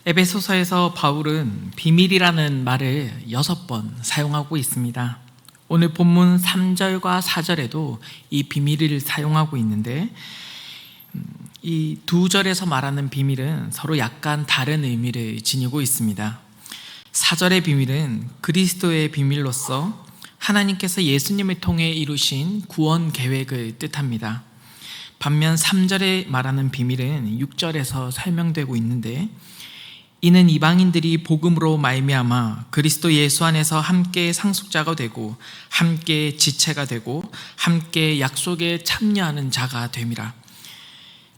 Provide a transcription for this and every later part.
에베소서에서 바울은 비밀이라는 말을 6번 사용하고 있습니다. 오늘 본문 3절과 4절에도 이 비밀을 사용하고 있는데 이 2절에서 말하는 비밀은 서로 약간 다른 의미를 지니고 있습니다. 4절의 비밀은 그리스도의 비밀로서 하나님께서 예수님을 통해 이루신 구원 계획을 뜻합니다. 반면 3절에 말하는 비밀은 6절에서 설명되고 있는데, 이는 이방인들이 복음으로 말미암아 그리스도 예수 안에서 함께 상속자가 되고 함께 지체가 되고 함께 약속에 참여하는 자가 됨이라.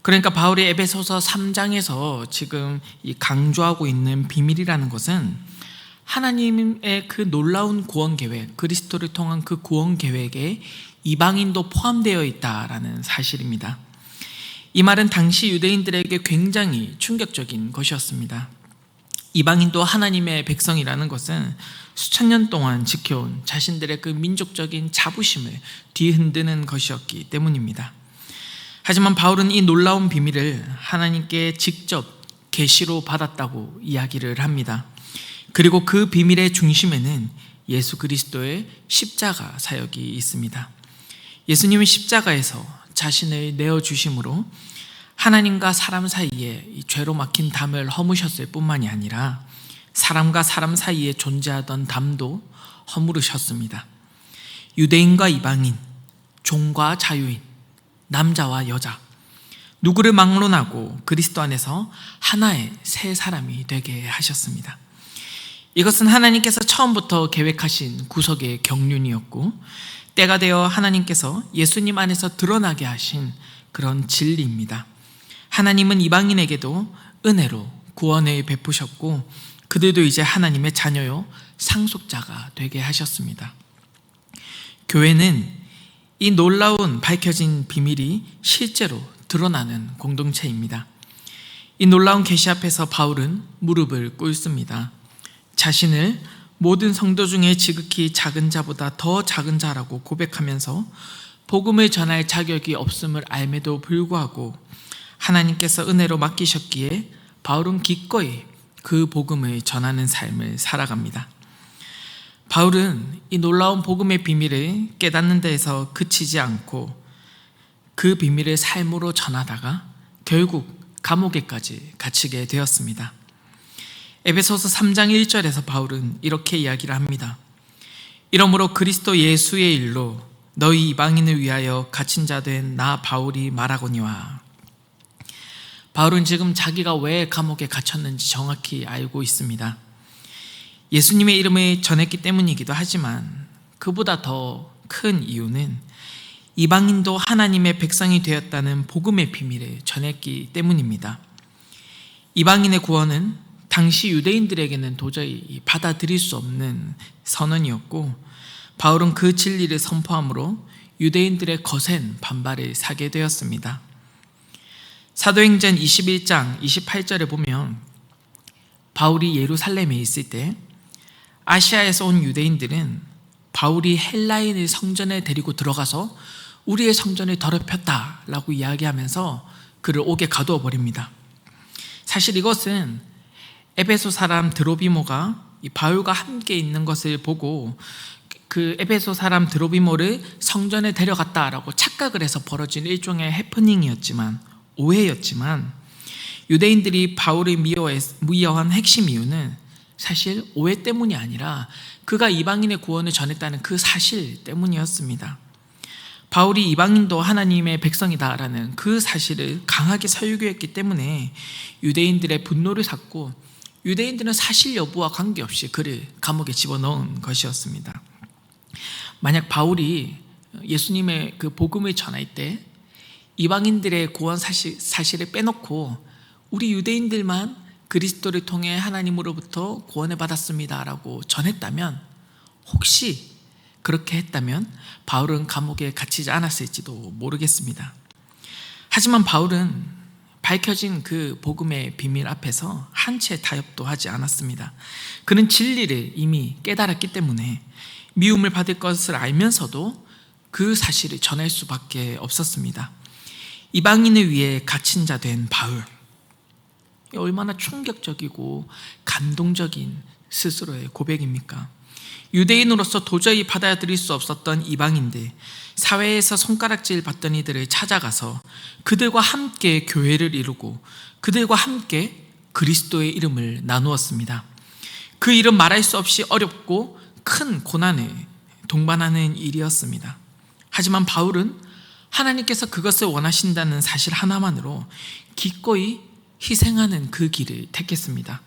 그러니까 바울이 에베소서 3장에서 지금 강조하고 있는 비밀이라는 것은 하나님의 그 놀라운 구원 계획, 그리스도를 통한 그 구원 계획에 이방인도 포함되어 있다라는 사실입니다. 이 말은 당시 유대인들에게 굉장히 충격적인 것이었습니다. 이방인도 하나님의 백성이라는 것은 수천 년 동안 지켜온 자신들의 그 민족적인 자부심을 뒤흔드는 것이었기 때문입니다. 하지만 바울은 이 놀라운 비밀을 하나님께 직접 계시로 받았다고 이야기를 합니다. 그리고 그 비밀의 중심에는 예수 그리스도의 십자가 사역이 있습니다. 예수님은 십자가에서 자신을 내어주심으로 하나님과 사람 사이에 이 죄로 막힌 담을 허무셨을 뿐만이 아니라 사람과 사람 사이에 존재하던 담도 허물으셨습니다. 유대인과 이방인, 종과 자유인, 남자와 여자, 누구를 막론하고 그리스도 안에서 하나의 새 사람이 되게 하셨습니다. 이것은 하나님께서 처음부터 계획하신 구속의 경륜이었고, 때가 되어 하나님께서 예수님 안에서 드러나게 하신 그런 진리입니다. 하나님은 이방인에게도 은혜로 구원을 베푸셨고, 그들도 이제 하나님의 자녀요 상속자가 되게 하셨습니다. 교회는 이 놀라운 밝혀진 비밀이 실제로 드러나는 공동체입니다. 이 놀라운 계시 앞에서 바울은 무릎을 꿇습니다. 자신을 모든 성도 중에 지극히 작은 자보다 더 작은 자라고 고백하면서 복음을 전할 자격이 없음을 알매도 불구하고 하나님께서 은혜로 맡기셨기에 바울은 기꺼이 그 복음을 전하는 삶을 살아갑니다. 바울은 이 놀라운 복음의 비밀을 깨닫는 데에서 그치지 않고 그 비밀을 삶으로 전하다가 결국 감옥에까지 갇히게 되었습니다. 에베소서 3장 1절에서 바울은 이렇게 이야기를 합니다. 이러므로 그리스도 예수의 일로 너희 이방인을 위하여 갇힌 자 된 나 바울이 말하거니와. 바울은 지금 자기가 왜 감옥에 갇혔는지 정확히 알고 있습니다. 예수님의 이름을 전했기 때문이기도 하지만 그보다 더 큰 이유는 이방인도 하나님의 백성이 되었다는 복음의 비밀을 전했기 때문입니다. 이방인의 구원은 당시 유대인들에게는 도저히 받아들일 수 없는 선언이었고, 바울은 그 진리를 선포함으로 유대인들의 거센 반발을 사게 되었습니다. 사도행전 21장 28절에 보면 바울이 예루살렘에 있을 때 아시아에서 온 유대인들은 바울이 헬라인의 성전에 데리고 들어가서 우리의 성전을 더럽혔다라고 이야기하면서 그를 옥에 가두어 버립니다. 사실 이것은 에베소 사람 드로비모가 바울과 함께 있는 것을 보고 그 에베소 사람 드로비모를 성전에 데려갔다라고 착각을 해서 벌어진 일종의 해프닝이었지만, 오해였지만, 유대인들이 바울을 미워한 핵심 이유는 사실 오해 때문이 아니라 그가 이방인의 구원을 전했다는 그 사실 때문이었습니다. 바울이 이방인도 하나님의 백성이다라는 그 사실을 강하게 설교했기 때문에 유대인들의 분노를 샀고, 유대인들은 사실 여부와 관계없이 그를 감옥에 집어넣은 것이었습니다. 만약 바울이 예수님의 그 복음을 전할 때 이방인들의 구원 사실을 빼놓고 우리 유대인들만 그리스도를 통해 하나님으로부터 구원을 받았습니다라고 전했다면, 혹시 그렇게 했다면 바울은 감옥에 갇히지 않았을지도 모르겠습니다. 하지만 바울은 밝혀진 그 복음의 비밀 앞에서 한 채 타협도 하지 않았습니다. 그는 진리를 이미 깨달았기 때문에 미움을 받을 것을 알면서도 그 사실을 전할 수밖에 없었습니다. 이방인을 위해 갇힌 자 된 바울, 얼마나 충격적이고 감동적인 스스로의 고백입니까? 유대인으로서 도저히 받아들일 수 없었던 이방인들, 사회에서 손가락질 받던 이들을 찾아가서 그들과 함께 교회를 이루고 그들과 함께 그리스도의 이름을 나누었습니다. 그 일은 말할 수 없이 어렵고 큰 고난을 동반하는 일이었습니다. 하지만 바울은 하나님께서 그것을 원하신다는 사실 하나만으로 기꺼이 희생하는 그 길을 택했습니다.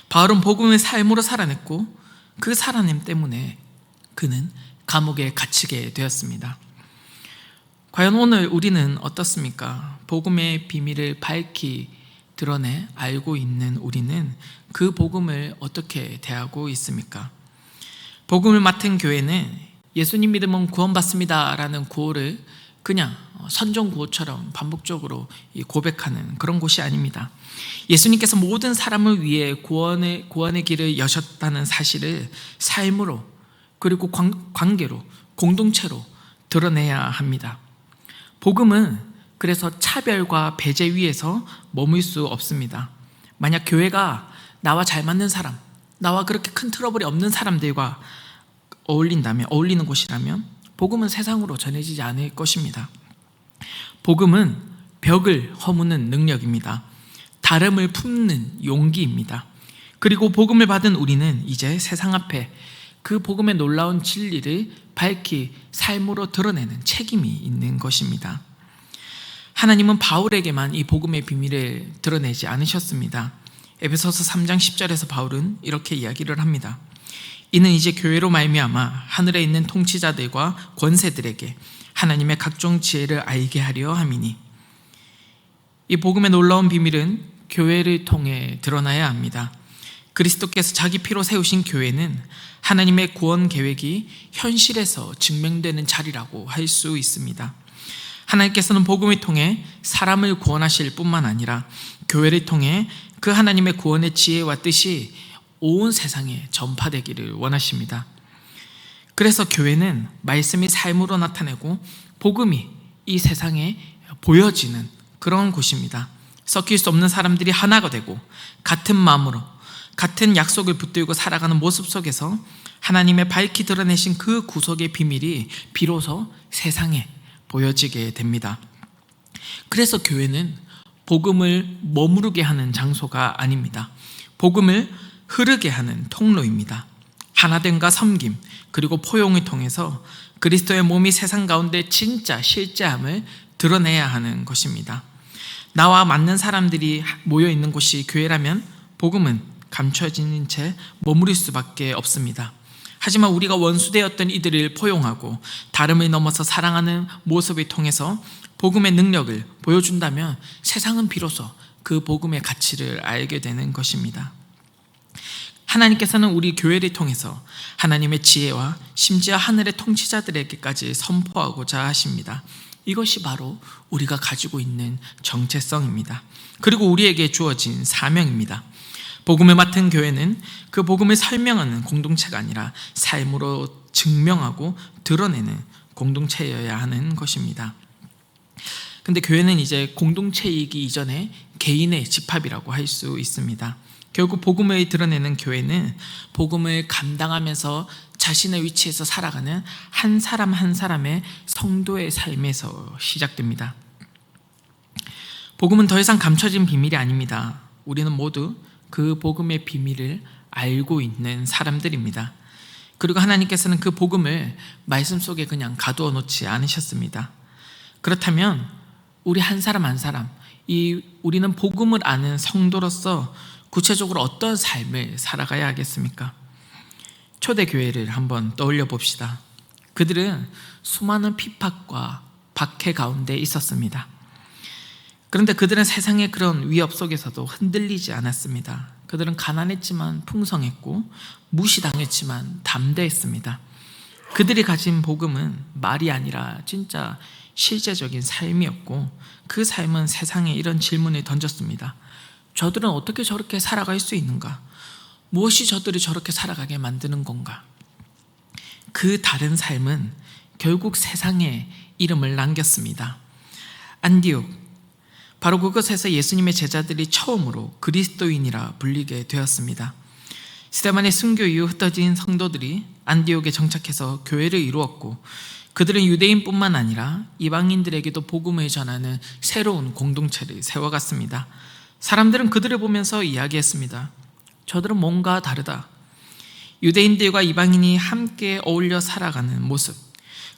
바울은 복음의 삶으로 살아냈고 그 살아냄 때문에 그는 감옥에 갇히게 되었습니다. 과연 오늘 우리는 어떻습니까? 복음의 비밀을 밝히 드러내 알고 있는 우리는 그 복음을 어떻게 대하고 있습니까? 복음을 맡은 교회는 예수님 믿으면 구원받습니다 라는 구호를 그냥 선전구호처럼 반복적으로 고백하는 그런 곳이 아닙니다. 예수님께서 모든 사람을 위해 구원의 길을 여셨다는 사실을 삶으로 그리고 관계로 공동체로 드러내야 합니다. 복음은 그래서 차별과 배제 위에서 머물 수 없습니다. 만약 교회가 나와 잘 맞는 사람, 나와 그렇게 큰 트러블이 없는 사람들과 어울리는 곳이라면 복음은 세상으로 전해지지 않을 것입니다. 복음은 벽을 허무는 능력입니다. 다름을 품는 용기입니다. 그리고 복음을 받은 우리는 이제 세상 앞에 그 복음의 놀라운 진리를 밝히 삶으로 드러내는 책임이 있는 것입니다. 하나님은 바울에게만 이 복음의 비밀을 드러내지 않으셨습니다. 에베소서 3장 10절에서 바울은 이렇게 이야기를 합니다. 이는 이제 교회로 말미암아 하늘에 있는 통치자들과 권세들에게 하나님의 각종 지혜를 알게 하려 함이니. 이 복음의 놀라운 비밀은 교회를 통해 드러나야 합니다. 그리스도께서 자기 피로 세우신 교회는 하나님의 구원 계획이 현실에서 증명되는 자리라고 할 수 있습니다. 하나님께서는 복음을 통해 사람을 구원하실 뿐만 아니라 교회를 통해 그 하나님의 구원의 지혜와 뜻이 온 세상에 전파되기를 원하십니다. 그래서 교회는 말씀이 삶으로 나타내고 복음이 이 세상에 보여지는 그런 곳입니다. 섞일 수 없는 사람들이 하나가 되고 같은 마음으로 같은 약속을 붙들고 살아가는 모습 속에서 하나님의 밝히 드러내신 그 구속의 비밀이 비로소 세상에 보여지게 됩니다. 그래서 교회는 복음을 머무르게 하는 장소가 아닙니다. 복음을 흐르게 하는 통로입니다. 하나됨과 섬김 그리고 포용을 통해서 그리스도의 몸이 세상 가운데 진짜 실제함을 드러내야 하는 것입니다. 나와 맞는 사람들이 모여 있는 곳이 교회라면 복음은 감춰진 채 머무를 수밖에 없습니다. 하지만 우리가 원수되었던 이들을 포용하고 다름을 넘어서 사랑하는 모습을 통해서 복음의 능력을 보여준다면 세상은 비로소 그 복음의 가치를 알게 되는 것입니다. 하나님께서는 우리 교회를 통해서 하나님의 지혜와 심지어 하늘의 통치자들에게까지 선포하고자 하십니다. 이것이 바로 우리가 가지고 있는 정체성입니다. 그리고 우리에게 주어진 사명입니다. 복음을 맡은 교회는 그 복음을 설명하는 공동체가 아니라 삶으로 증명하고 드러내는 공동체여야 하는 것입니다. 근데 교회는 이제 공동체이기 이전에 개인의 집합이라고 할 수 있습니다. 결국 복음을 드러내는 교회는 복음을 감당하면서 자신의 위치에서 살아가는 한 사람 한 사람의 성도의 삶에서 시작됩니다. 복음은 더 이상 감춰진 비밀이 아닙니다. 우리는 모두 그 복음의 비밀을 알고 있는 사람들입니다. 그리고 하나님께서는 그 복음을 말씀 속에 그냥 가두어 놓지 않으셨습니다. 그렇다면 우리 한 사람 한 사람, 우리는 복음을 아는 성도로서 구체적으로 어떤 삶을 살아가야 하겠습니까? 초대교회를 한번 떠올려 봅시다. 그들은 수많은 핍박과 박해 가운데 있었습니다. 그런데 그들은 세상의 그런 위협 속에서도 흔들리지 않았습니다. 그들은 가난했지만 풍성했고 무시당했지만 담대했습니다. 그들이 가진 복음은 말이 아니라 진짜 실제적인 삶이었고 그 삶은 세상에 이런 질문을 던졌습니다. 저들은 어떻게 저렇게 살아갈 수 있는가? 무엇이 저들을 저렇게 살아가게 만드는 건가? 그 다른 삶은 결국 세상에 이름을 남겼습니다. 안디옥, 바로 그것에서 예수님의 제자들이 처음으로 그리스도인이라 불리게 되었습니다. 스데반의 순교 이후 흩어진 성도들이 안디옥에 정착해서 교회를 이루었고, 그들은 유대인뿐만 아니라 이방인들에게도 복음을 전하는 새로운 공동체를 세워갔습니다. 사람들은 그들을 보면서 이야기했습니다. 저들은 뭔가 다르다. 유대인들과 이방인이 함께 어울려 살아가는 모습,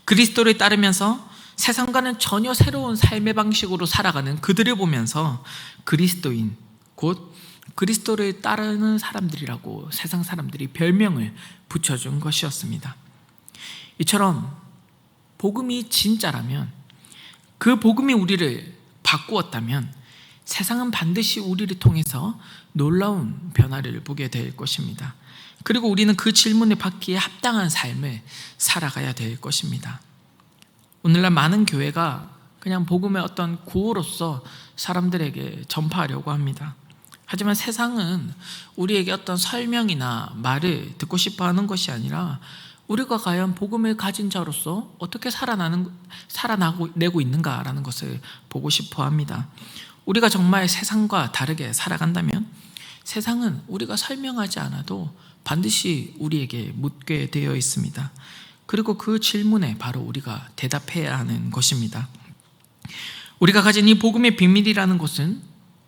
그리스도를 따르면서 세상과는 전혀 새로운 삶의 방식으로 살아가는 그들을 보면서 그리스도인, 곧 그리스도를 따르는 사람들이라고 세상 사람들이 별명을 붙여준 것이었습니다. 이처럼 복음이 진짜라면, 그 복음이 우리를 바꾸었다면 세상은 반드시 우리를 통해서 놀라운 변화를 보게 될 것입니다. 그리고 우리는 그 질문을 받기에 합당한 삶을 살아가야 될 것입니다. 오늘날 많은 교회가 그냥 복음의 어떤 구호로서 사람들에게 전파하려고 합니다. 하지만 세상은 우리에게 어떤 설명이나 말을 듣고 싶어 하는 것이 아니라 우리가 과연 복음을 가진 자로서 어떻게 살아내고 있는가라는 것을 보고 싶어 합니다. 우리가 정말 세상과 다르게 살아간다면 세상은 우리가 설명하지 않아도 반드시 우리에게 묻게 되어 있습니다. 그리고 그 질문에 바로 우리가 대답해야 하는 것입니다. 우리가 가진 이 복음의 비밀이라는 것은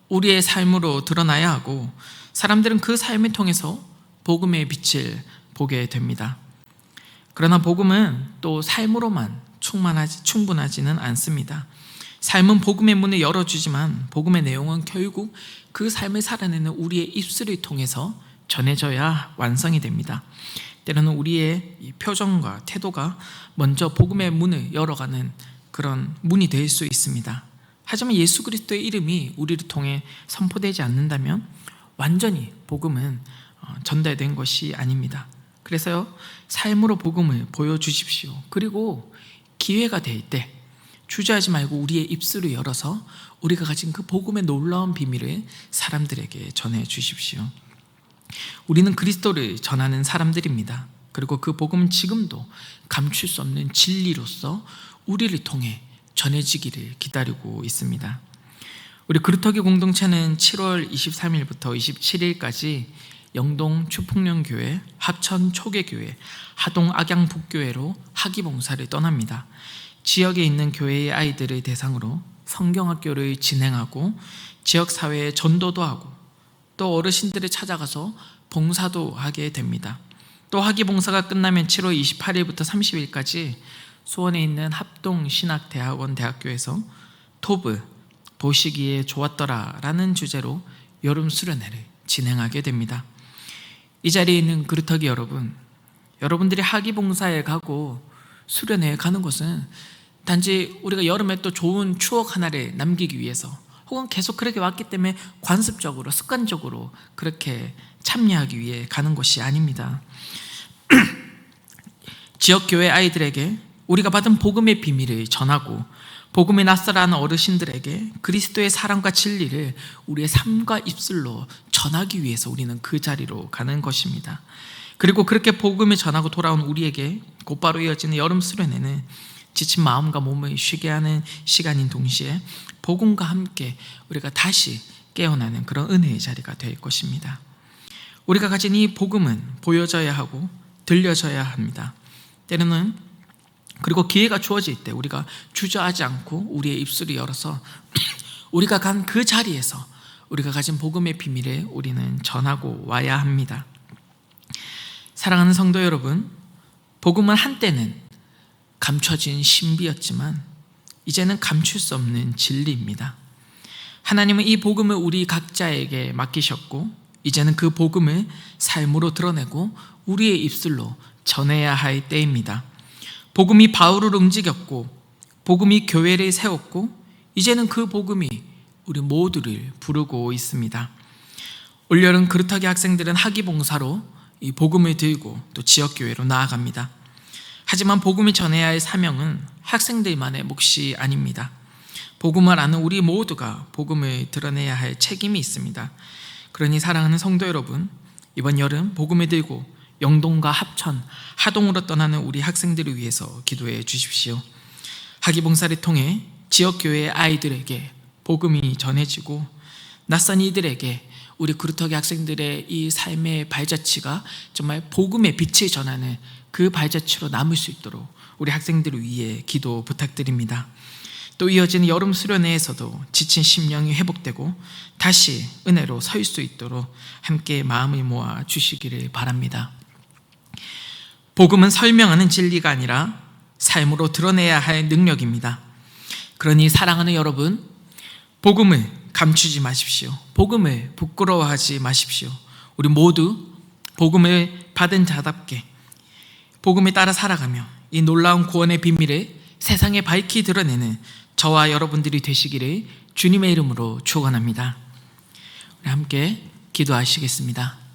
우리의 삶으로 드러나야 하고, 사람들은 그 삶을 통해서 복음의 빛을 보게 됩니다. 그러나 복음은 또 삶으로만 충분하지는 않습니다. 삶은 복음의 문을 열어주지만 복음의 내용은 결국 그 삶을 살아내는 우리의 입술을 통해서 전해져야 완성이 됩니다. 때로는 우리의 이 표정과 태도가 먼저 복음의 문을 열어가는 그런 문이 될 수 있습니다. 하지만 예수 그리스도의 이름이 우리를 통해 선포되지 않는다면 완전히 복음은 전달된 것이 아닙니다. 그래서요, 삶으로 복음을 보여주십시오. 그리고 기회가 될 때 주저하지 말고 우리의 입술을 열어서 우리가 가진 그 복음의 놀라운 비밀을 사람들에게 전해 주십시오. 우리는 그리스도를 전하는 사람들입니다. 그리고 그 복음은 지금도 감출 수 없는 진리로서 우리를 통해 전해지기를 기다리고 있습니다. 우리 그루터기 공동체는 7월 23일부터 27일까지 영동 추풍령교회, 합천 초계교회, 하동 악양북교회로 학위봉사를 떠납니다. 지역에 있는 교회의 아이들을 대상으로 성경학교를 진행하고 지역사회에 전도도 하고 또 어르신들을 찾아가서 봉사도 하게 됩니다. 또 학위봉사가 끝나면 7월 28일부터 30일까지 수원에 있는 합동신학대학원 대학교에서 토브, 보시기에 좋았더라 라는 주제로 여름 수련회를 진행하게 됩니다. 이 자리에 있는 그루터기 여러분, 여러분들이 학위봉사에 가고 수련회에 가는 것은 단지 우리가 여름에 또 좋은 추억 하나를 남기기 위해서, 혹은 계속 그렇게 왔기 때문에 관습적으로 습관적으로 그렇게 참여하기 위해 가는 것이 아닙니다. 지역교회 아이들에게 우리가 받은 복음의 비밀을 전하고 복음에 낯설어하는 어르신들에게 그리스도의 사랑과 진리를 우리의 삶과 입술로 전하기 위해서 우리는 그 자리로 가는 것입니다. 그리고 그렇게 복음을 전하고 돌아온 우리에게 곧바로 이어지는 여름 수련회는 지친 마음과 몸을 쉬게 하는 시간인 동시에 복음과 함께 우리가 다시 깨어나는 그런 은혜의 자리가 될 것입니다. 우리가 가진 이 복음은 보여져야 하고 들려져야 합니다. 때로는 그리고 기회가 주어질 때 우리가 주저하지 않고 우리의 입술을 열어서 우리가 간 그 자리에서 우리가 가진 복음의 비밀을 우리는 전하고 와야 합니다. 사랑하는 성도 여러분, 복음은 한때는 감춰진 신비였지만 이제는 감출 수 없는 진리입니다. 하나님은 이 복음을 우리 각자에게 맡기셨고 이제는 그 복음을 삶으로 드러내고 우리의 입술로 전해야 할 때입니다. 복음이 바울을 움직였고 복음이 교회를 세웠고 이제는 그 복음이 우리 모두를 부르고 있습니다. 올여름 그루터기 학생들은 학위봉사로 이 복음을 들고 또 지역교회로 나아갑니다. 하지만 복음이 전해야 할 사명은 학생들만의 몫이 아닙니다. 복음을 아는 우리 모두가 복음을 드러내야 할 책임이 있습니다. 그러니 사랑하는 성도 여러분, 이번 여름 복음을 들고 영동과 합천, 하동으로 떠나는 우리 학생들을 위해서 기도해 주십시오. 학위봉사를 통해 지역교회의 아이들에게 복음이 전해지고 낯선 이들에게 우리 그루터기 학생들의 이 삶의 발자취가 정말 복음의 빛을 전하는 그 발자취로 남을 수 있도록 우리 학생들을 위해 기도 부탁드립니다. 또 이어지는 여름 수련회에서도 지친 심령이 회복되고 다시 은혜로 설 수 있도록 함께 마음을 모아 주시기를 바랍니다. 복음은 설명하는 진리가 아니라 삶으로 드러내야 할 능력입니다. 그러니 사랑하는 여러분, 복음을 감추지 마십시오. 복음을 부끄러워하지 마십시오. 우리 모두 복음을 받은 자답게 복음에 따라 살아가며 이 놀라운 구원의 비밀을 세상에 밝히 드러내는 저와 여러분들이 되시기를 주님의 이름으로 축원합니다. 우리 함께 기도하시겠습니다.